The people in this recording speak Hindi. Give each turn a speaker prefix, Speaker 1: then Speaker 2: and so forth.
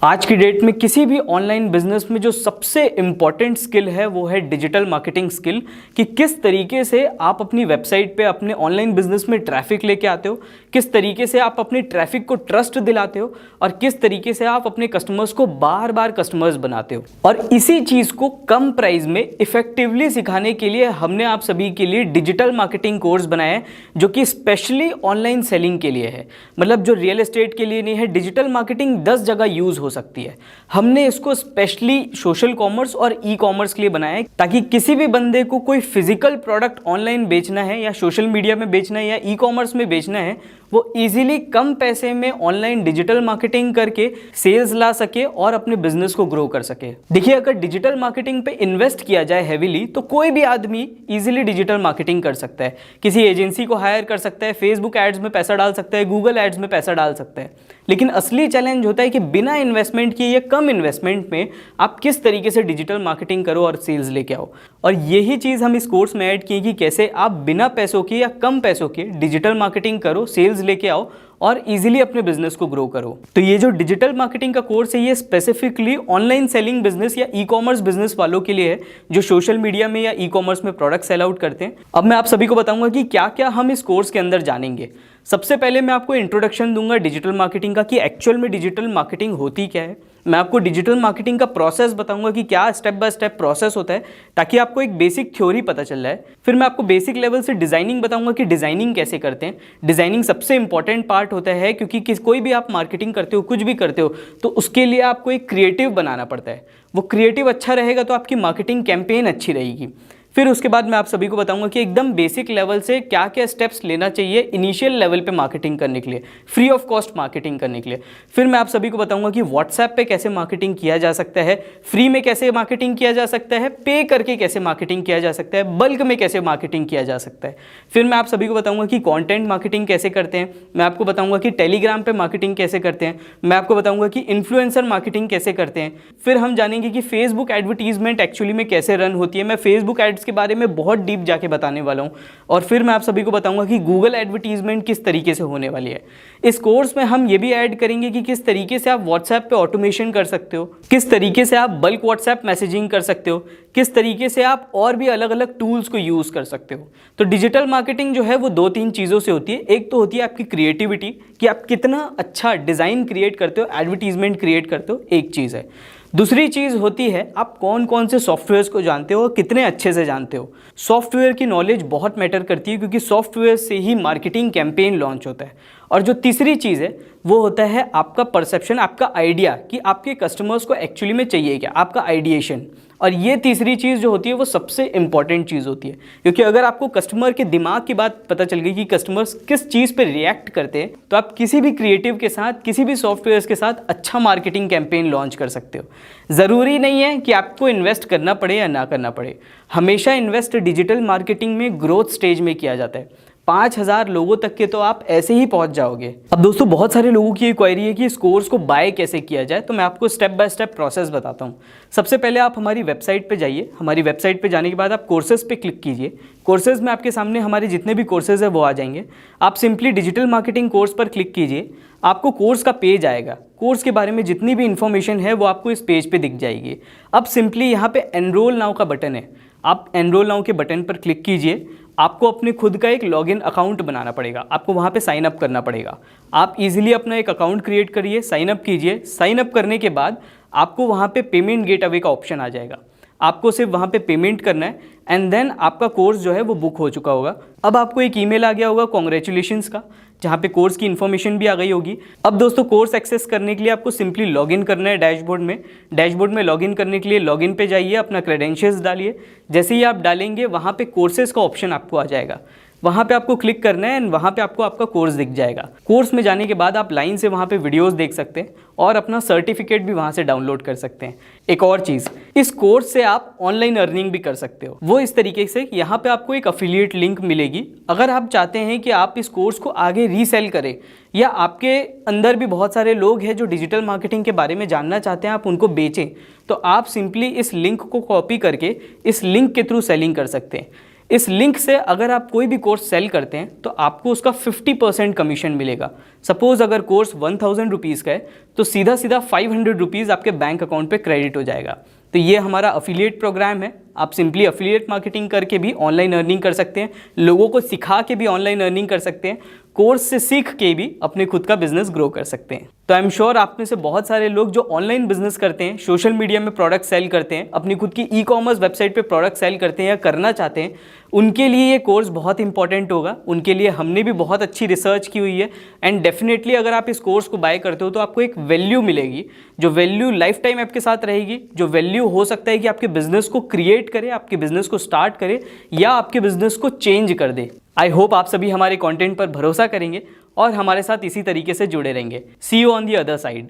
Speaker 1: आज की डेट में किसी भी ऑनलाइन बिजनेस में जो सबसे इम्पॉर्टेंट स्किल है वो है डिजिटल मार्केटिंग स्किल, कि किस तरीके से आप अपनी वेबसाइट पे अपने ऑनलाइन बिजनेस में ट्रैफिक लेके आते हो, किस तरीके से आप अपनी ट्रैफिक को ट्रस्ट दिलाते हो और किस तरीके से आप अपने कस्टमर्स को बार बार कस्टमर्स बनाते हो। और इसी चीज़ को कम प्राइस में इफेक्टिवली सिखाने के लिए हमने आप सभी के लिए डिजिटल मार्केटिंग कोर्स बनाया है, जो कि स्पेशली ऑनलाइन सेलिंग के लिए है। मतलब जो रियल एस्टेट के लिए नहीं है, डिजिटल मार्केटिंग 10 जगह यूज़ हो सकती है। हमने इसको स्पेशली सोशल कॉमर्स और ई कॉमर्स के लिए बनाया है, ताकि किसी भी बंदे को कोई फिजिकल प्रोडक्ट ऑनलाइन बेचना है या सोशल मीडिया में बेचना है या ई कॉमर्स में बेचना है, वो इजीली कम पैसे में ऑनलाइन डिजिटल मार्केटिंग करके सेल्स ला सके और अपने बिजनेस को ग्रो कर सके। देखिए, अगर डिजिटल मार्केटिंग पे इन्वेस्ट किया जाए हेवीली, तो कोई भी आदमी इजीली डिजिटल मार्केटिंग कर सकता है। किसी एजेंसी को हायर कर सकता है, फेसबुक एड्स में पैसा डाल सकता है, गूगल एड्स में पैसा डाल सकता है। लेकिन असली चैलेंज होता है कि बिना इन्वेस्टमेंट किए या कम इन्वेस्टमेंट में आप किस तरीके से डिजिटल मार्केटिंग करो और सेल्स लेके आओ। और यही चीज़ हम इस कोर्स में ऐड की कि कैसे आप बिना पैसों के या कम पैसों के डिजिटल मार्केटिंग करो, सेल्स लेके आओ और इजीली अपने बिजनेस को ग्रो करो। तो ये जो डिजिटल मार्केटिंग का कोर्स है, ये स्पेसिफिकली ऑनलाइन सेलिंग बिजनेस या ई कॉमर्स बिजनेस वालों के लिए है, जो सोशल मीडिया में या ई कॉमर्स में प्रोडक्ट सेल आउट करते हैं। अब मैं आप सभी को बताऊंगा कि क्या क्या हम इस कोर्स के अंदर जानेंगे। सबसे पहले मैं आपको इंट्रोडक्शन दूंगा डिजिटल मार्केटिंग का, कि एक्चुअल में डिजिटल मार्केटिंग होती क्या है। मैं आपको डिजिटल मार्केटिंग का प्रोसेस बताऊंगा कि क्या स्टेप बाय स्टेप प्रोसेस होता है, ताकि आपको एक बेसिक थ्योरी पता चल जाए। फिर मैं आपको बेसिक लेवल से डिजाइनिंग बताऊंगा कि डिजाइनिंग कैसे करते हैं। डिजाइनिंग सबसे इंपॉर्टेंट पार्ट होता है, क्योंकि कोई भी आप मार्केटिंग करते हो, कुछ भी करते हो, तो उसके लिए आपको एक क्रिएटिव बनाना पड़ता है। वो क्रिएटिव अच्छा रहेगा तो आपकी मार्केटिंग कैंपेन अच्छी रहेगी। फिर उसके बाद मैं आप सभी को बताऊंगा कि एकदम बेसिक लेवल से क्या क्या स्टेप्स लेना चाहिए इनिशियल लेवल पे मार्केटिंग करने के लिए, फ्री ऑफ कॉस्ट मार्केटिंग करने के लिए। फिर मैं आप सभी को बताऊंगा कि व्हाट्सएप पे कैसे मार्केटिंग किया जा सकता है, फ्री में कैसे मार्केटिंग किया जा सकता है, पे करके कैसे मार्केटिंग किया जा सकता है, बल्क में कैसे मार्केटिंग किया जा सकता है। फिर मैं आप सभी को बताऊंगा कि कॉन्टेंट मार्केटिंग कैसे करते हैं। मैं आपको बताऊंगा कि टेलीग्राम पे मार्केटिंग कैसे करते हैं। मैं आपको बताऊंगा कि इन्फ्लुएंसर मार्केटिंग कैसे करते हैं। फिर हम जानेंगे कि फेसबुक एडवर्टीजमेंट एक्चुअली में कैसे रन होती है। मैं फेसबुक एड्स के बारे में बहुत डीप जाके बताने वाला हूं। और फिर मैं आप सभी को बताऊंगा कि गूगल एडवर्टीजमेंट किस तरीके से होने वाली है। इस कोर्स में हम ये भी ऐड करेंगे कि किस तरीके से आप व्हाट्सएप पे ऑटोमेशन कर सकते हो, किस तरीके से आप बल्क व्हाट्सएप मैसेजिंग कर सकते हो, किस तरीके से आप और भी अलग अलग टूल्स को यूज कर सकते हो। तो डिजिटल मार्केटिंग जो है वो 2-3 चीज़ों से होती है। एक तो होती है आपकी क्रिएटिविटी, कि आप कितना अच्छा डिज़ाइन क्रिएट करते हो, एडवर्टीजमेंट क्रिएट करते हो, एक चीज़ है। दूसरी चीज़ होती है आप कौन कौन से सॉफ्टवेयर्स को जानते हो और कितने अच्छे से जानते हो। सॉफ्टवेयर की नॉलेज बहुत मैटर करती है, क्योंकि सॉफ्टवेयर से ही मार्केटिंग कैंपेन लॉन्च होता है। और जो तीसरी चीज़ है वो होता है आपका परसेप्शन, आपका आइडिया, कि आपके कस्टमर्स को एक्चुअली में चाहिए क्या, आपका आइडिएशन। और ये तीसरी चीज़ जो होती है वो सबसे इंपॉर्टेंट चीज़ होती है, क्योंकि अगर आपको कस्टमर के दिमाग की बात पता चल गई कि कस्टमर्स किस चीज़ पे रिएक्ट करते हैं, तो आप किसी भी क्रिएटिव के साथ, किसी भी सॉफ्टवेयर के साथ अच्छा मार्केटिंग कैंपेन लॉन्च कर सकते हो। ज़रूरी नहीं है कि आपको इन्वेस्ट करना पड़े या ना करना पड़े। हमेशा इन्वेस्ट डिजिटल मार्केटिंग में ग्रोथ स्टेज में किया जाता है। 5000 लोगों तक के तो आप ऐसे ही पहुंच जाओगे। अब दोस्तों, बहुत सारे लोगों की क्वेरी है कि इस कोर्स को बाय कैसे किया जाए, तो मैं आपको स्टेप बाय स्टेप प्रोसेस बताता हूं। सबसे पहले आप हमारी वेबसाइट पे जाइए। हमारी वेबसाइट पे जाने के बाद आप कोर्सेज पे क्लिक कीजिए। कोर्सेज में आपके सामने हमारे जितने भी कोर्सेज है वो आ जाएंगे। आप सिंपली डिजिटल मार्केटिंग कोर्स पर क्लिक कीजिए, आपको कोर्स का पेज आएगा। कोर्स के बारे में जितनी भी इंफॉर्मेशन है वो आपको इस पेज पे दिख जाएगी। अब सिंपली यहाँ पे एनरोल नाउ का बटन है, आप एनरोल नाउ के बटन पर क्लिक कीजिए। आपको अपने खुद का एक लॉगिन अकाउंट बनाना पड़ेगा, आपको वहाँ पे साइन अप करना पड़ेगा। आप इजीली अपना एक अकाउंट क्रिएट करिए, साइन अप कीजिए। साइन अप करने के बाद आपको वहाँ पे पेमेंट गेटअवे का ऑप्शन आ जाएगा। आपको सिर्फ वहाँ पे पेमेंट करना है एंड देन आपका कोर्स जो है वो बुक हो चुका होगा। अब आपको एक ईमेल आ गया होगा कॉन्ग्रेचुलेशंस का, जहाँ पे कोर्स की इन्फॉर्मेशन भी आ गई होगी। अब दोस्तों, कोर्स एक्सेस करने के लिए आपको सिंपली लॉगिन करना है डैशबोर्ड में। डैशबोर्ड में लॉगिन करने के लिए लॉगिन पे जाइए, अपना क्रेडेंशियल्स डालिए। जैसे ही आप डालेंगे वहाँ पे कोर्सेज का ऑप्शन आपको आ जाएगा। वहाँ पे आपको क्लिक करना है एंड वहाँ पे आपको आपका कोर्स दिख जाएगा। कोर्स में जाने के बाद आप लाइन से वहाँ पे वीडियोस देख सकते हैं और अपना सर्टिफिकेट भी वहाँ से डाउनलोड कर सकते हैं। एक और चीज़, इस कोर्स से आप ऑनलाइन अर्निंग भी कर सकते हो। वो इस तरीके से, यहाँ पे आपको एक अफिलिएट लिंक मिलेगी। अगर आप चाहते हैं कि आप इस कोर्स को आगे रीसेल करें, या आपके अंदर भी बहुत सारे लोग हैं जो डिजिटल मार्केटिंग के बारे में जानना चाहते हैं, आप उनको बेचें, तो आप सिंपली इस लिंक को कॉपी करके इस लिंक के थ्रू सेलिंग कर सकते हैं। इस लिंक से अगर आप कोई भी कोर्स सेल करते हैं तो आपको उसका 50% कमीशन मिलेगा। सपोज अगर कोर्स 1000 रुपीज़ का है तो सीधा सीधा 500 रुपीज़ आपके बैंक अकाउंट पे क्रेडिट हो जाएगा। तो ये हमारा अफिलिएट प्रोग्राम है। आप सिंपली अफिलिएट मार्केटिंग करके भी ऑनलाइन अर्निंग कर सकते हैं, लोगों को सिखा के भी ऑनलाइन अर्निंग कर सकते हैं, कोर्स से सीख के भी अपने खुद का बिजनेस ग्रो कर सकते हैं। तो आई एम श्योर आप में से बहुत सारे लोग जो ऑनलाइन बिजनेस करते हैं, सोशल मीडिया में प्रोडक्ट सेल करते हैं, अपनी खुद की ई कॉमर्स वेबसाइट पे प्रोडक्ट सेल करते हैं या करना चाहते हैं, उनके लिए ये कोर्स बहुत इंपॉर्टेंट होगा। उनके लिए हमने भी बहुत अच्छी रिसर्च की हुई है एंड डेफिनेटली अगर आप इस कोर्स को बाय करते हो तो आपको एक वैल्यू मिलेगी, जो वैल्यू लाइफ टाइम आपके साथ रहेगी, जो वैल्यू हो सकता है कि आपके बिजनेस को क्रिएट करे, आपके बिजनेस को स्टार्ट करे या आपके बिजनेस को चेंज कर दे। आई होप आप सभी हमारे कंटेंट पर भरोसा करेंगे और हमारे साथ इसी तरीके से जुड़े रहेंगे। See you on the other side.